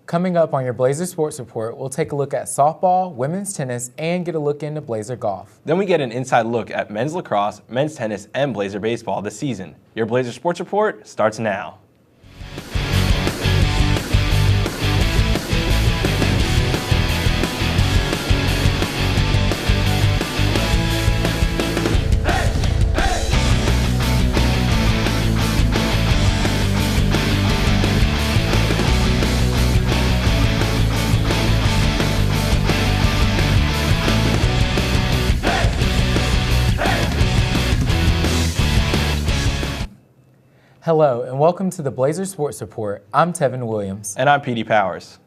Coming up on your Blazer Sports Report, we'll take a look at softball, women's tennis, and get a look into Blazer golf. Then we get an inside look at men's lacrosse, men's tennis, and Blazer baseball this season. Your Blazer Sports Report starts now. Hello and welcome to the Blazer Sports Report. I'm Tevin Williams. And I'm PD Powers.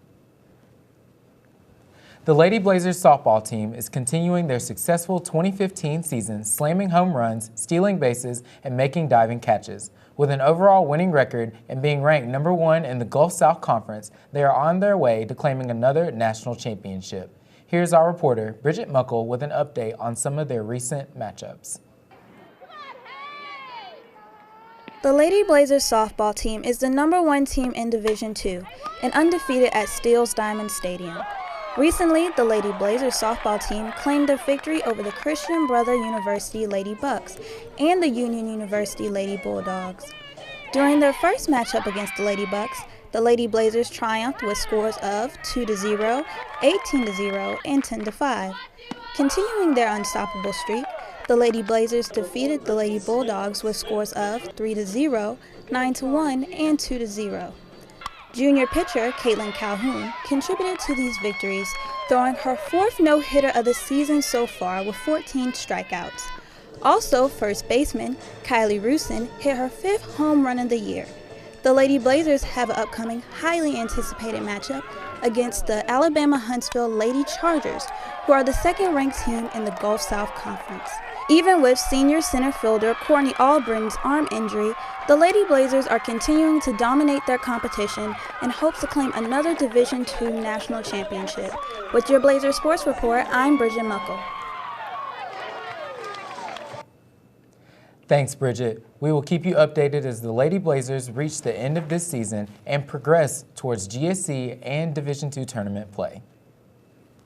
The Lady Blazers softball team is continuing their successful 2015 season, slamming home runs, stealing bases, and making diving catches. With an overall winning record and being ranked #1 in the Gulf South Conference, they are on their way to claiming another national championship. Here's our reporter, Bridget Muckle, with an update on some of their recent matchups. The Lady Blazers softball team is the #1 team in Division II and undefeated at Steele's Diamond Stadium. Recently, the Lady Blazers softball team claimed their victory over the Christian Brother University Lady Bucks and the Union University Lady Bulldogs. During their first matchup against the Lady Bucks, the Lady Blazers triumphed with scores of 2-0, 18-0, and 10-5. Continuing their unstoppable streak, the Lady Blazers defeated the Lady Bulldogs with scores of 3-0, 9-1, and 2-0. Junior pitcher Caitlin Calhoun contributed to these victories, throwing her 4th no-hitter of the season so far with 14 strikeouts. Also, first baseman Kylie Rusin hit her 5th home run of the year. The Lady Blazers have an upcoming highly anticipated matchup against the Alabama Huntsville Lady Chargers, who are the 2nd-ranked team in the Gulf South Conference. Even with senior center fielder Courtney Albritton's arm injury, the Lady Blazers are continuing to dominate their competition and hope to claim another Division II national championship. With your Blazer Sports Report, I'm Bridget Muckle. Thanks, Bridget. We will keep you updated as the Lady Blazers reach the end of this season and progress towards GSC and Division II tournament play.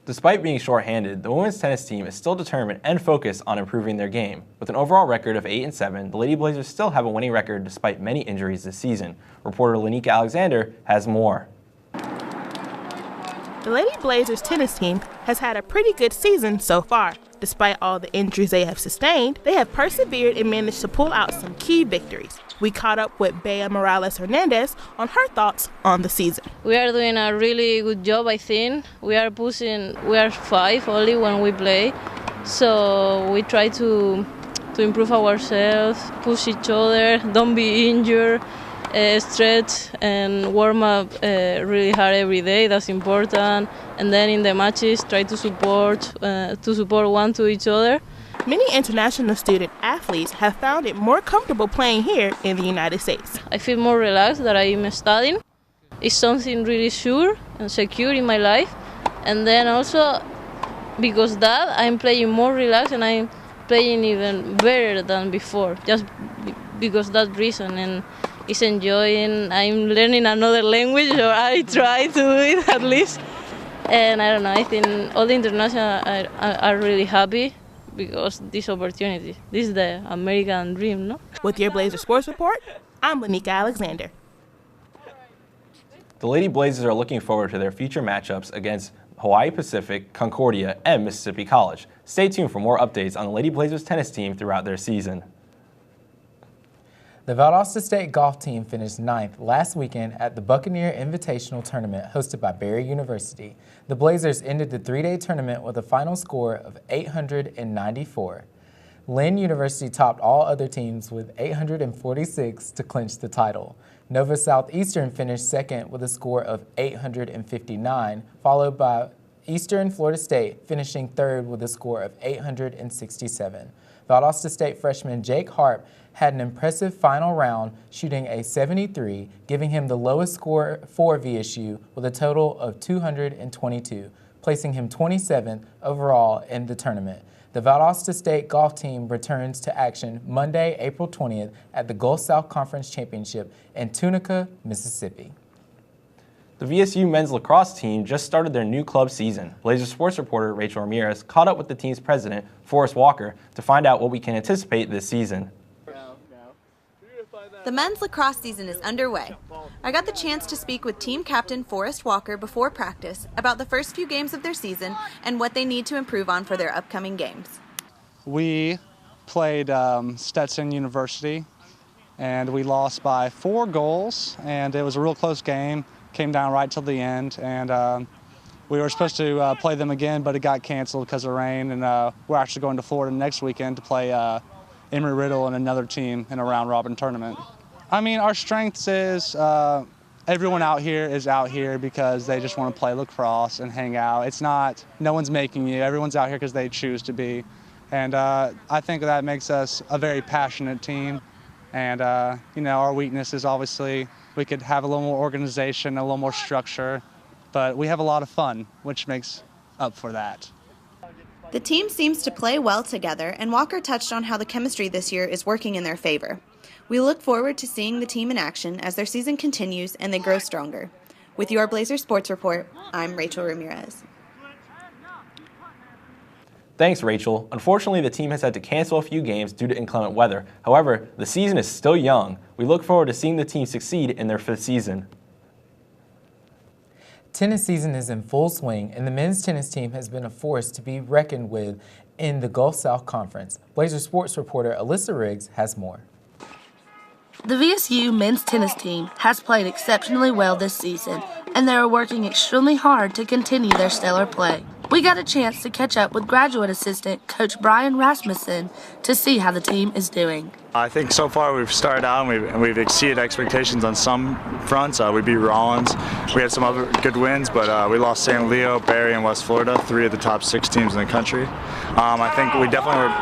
Despite being shorthanded, the women's tennis team is still determined and focused on improving their game. With an overall record of 8-7, the Lady Blazers still have a winning record despite many injuries this season. Reporter Lanika Alexander has more. The Lady Blazers tennis team has had a pretty good season so far. Despite all the injuries they have sustained, they have persevered and managed to pull out some key victories. We caught up with Bea Morales Hernandez on her thoughts on the season. We are doing a really good job, I think. We are 5 only when we play. So we try to improve ourselves, push each other, don't be injured, stretch and warm up really hard every day. That's important. And then in the matches, try to support one to each other. Many international student athletes have found it more comfortable playing here in the United States. I feel more relaxed that I'm studying. It's something really sure and secure in my life. And then also, because that, I'm playing more relaxed and I'm playing even better than before, just because that reason. And it's enjoying. I'm learning another language, or I try to do it at least. And I don't know, I think all the international are really happy because this opportunity. This is the American dream, no? With your Blazer Sports Report, I'm Lanika Alexander. The Lady Blazers are looking forward to their future matchups against Hawaii Pacific, Concordia, and Mississippi College. Stay tuned for more updates on the Lady Blazers tennis team throughout their season. The Valdosta State golf team finished 9th last weekend at the Buccaneer Invitational Tournament hosted by Barry University. The Blazers ended the 3-day tournament with a final score of 894. Lynn University topped all other teams with 846 to clinch the title. Nova Southeastern finished 2nd with a score of 859, followed by Eastern Florida State finishing 3rd with a score of 867. Valdosta State freshman Jake Harp had an impressive final round, shooting a 73, giving him the lowest score for VSU with a total of 222, placing him 27th overall in the tournament. The Valdosta State golf team returns to action Monday, April 20th at the Gulf South Conference Championship in Tunica, Mississippi. The VSU men's lacrosse team just started their new club season. Blazer sports reporter Rachel Ramirez caught up with the team's president, Forrest Walker, to find out what we can anticipate this season. The men's lacrosse season is underway. I got the chance to speak with team captain Forrest Walker before practice about the first few games of their season and what they need to improve on for their upcoming games. We played Stetson University, and we lost by 4 goals, and it was a real close game. Came down right till the end, and we were supposed to play them again, but it got canceled because of rain, and we're actually going to Florida next weekend to play Emory-Riddle and another team in a round-robin tournament. I mean, our strengths is everyone out here is out here because they just want to play lacrosse and hang out. It's not, no one's making you. Everyone's out here because they choose to be. And I think that makes us a very passionate team. And, you know, our weakness is obviously we could have a little more organization, a little more structure, but we have a lot of fun, which makes up for that. The team seems to play well together, and Walker touched on how the chemistry this year is working in their favor. We look forward to seeing the team in action as their season continues and they grow stronger. With your Blazer Sports Report, I'm Rachel Ramirez. Thanks, Rachel. Unfortunately, the team has had to cancel a few games due to inclement weather. However, the season is still young. We look forward to seeing the team succeed in their 5th season. Tennis season is in full swing, and the men's tennis team has been a force to be reckoned with in the Gulf South Conference. Blazer sports reporter Alyssa Riggs has more. The VSU men's tennis team has played exceptionally well this season, and they are working extremely hard to continue their stellar play. We got a chance to catch up with graduate assistant Coach Brian Rasmussen to see how the team is doing. I think so far we've started out and we've exceeded expectations on some fronts. We beat Rollins. We had some other good wins, but we lost St. Leo, Barry, and West Florida, 3 of the top 6 teams in the country. I think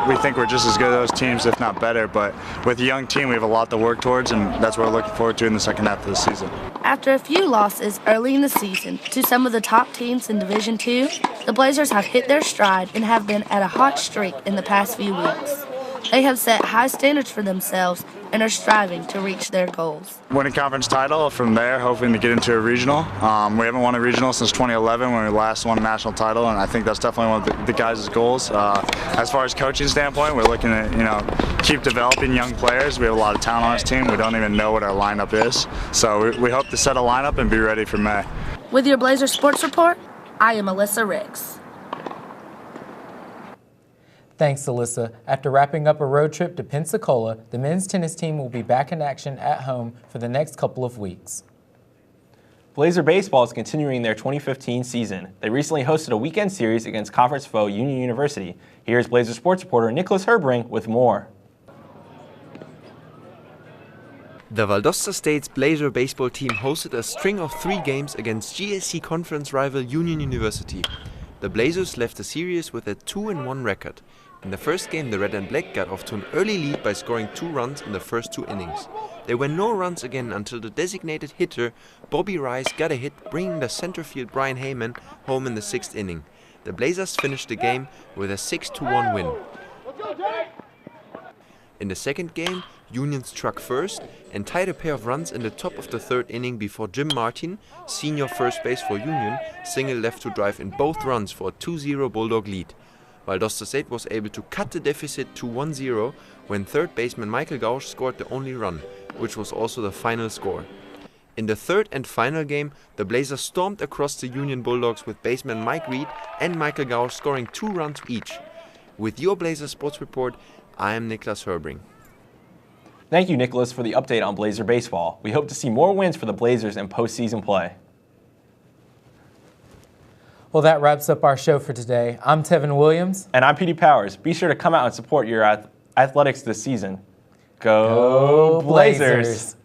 we think we're just as good as those teams, if not better. But with a young team, we have a lot to work towards, and that's what we're looking forward to in the second half of the season. After a few losses early in the season to some of the top teams in Division II, the Blazers have hit their stride and have been at a hot streak in the past few weeks. They have set high standards for themselves and are striving to reach their goals. Win a conference title, from there hoping to get into a regional. We haven't won a regional since 2011 when we last won a national title, and I think that's definitely one of the guys' goals. As far as coaching standpoint, we're looking to keep developing young players. We have a lot of talent on this team. We don't even know what our lineup is. So we hope to set a lineup and be ready for May. With your Blazer Sports Report, I am Alyssa Riggs. Thanks, Alyssa. After wrapping up a road trip to Pensacola, the men's tennis team will be back in action at home for the next couple of weeks. Blazer baseball is continuing their 2015 season. They recently hosted a weekend series against conference foe Union University. Here's Blazer sports reporter Nicholas Herbring with more. The Valdosta State's Blazer baseball team hosted a string of 3 games against GSC conference rival Union University. The Blazers left the series with a 2-1 record. In the first game, the Red and Black got off to an early lead by scoring 2 runs in the first 2 innings. There were no runs again until the designated hitter, Bobby Rice, got a hit, bringing the center field Brian Heyman home in the 6th inning. The Blazers finished the game with a 6-1 win. In the second game, Union struck first and tied a pair of runs in the top of the 3rd inning before Jim Martin, senior first base for Union, single left to drive in both runs for a 2-0 Bulldog lead. Valdosta State was able to cut the deficit to 1-0 when 3rd baseman Michael Gausch scored the only run, which was also the final score. In the 3rd and final game, the Blazers stormed across the Union Bulldogs with baseman Mike Reed and Michael Gausch scoring 2 runs each. With your Blazer Sports Report, I am Niklas Herbring. Thank you, Nicholas, for the update on Blazer baseball. We hope to see more wins for the Blazers in postseason play. Well, that wraps up our show for today. I'm Tevin Williams. And I'm Petey Powers. Be sure to come out and support your athletics this season. Go Blazers!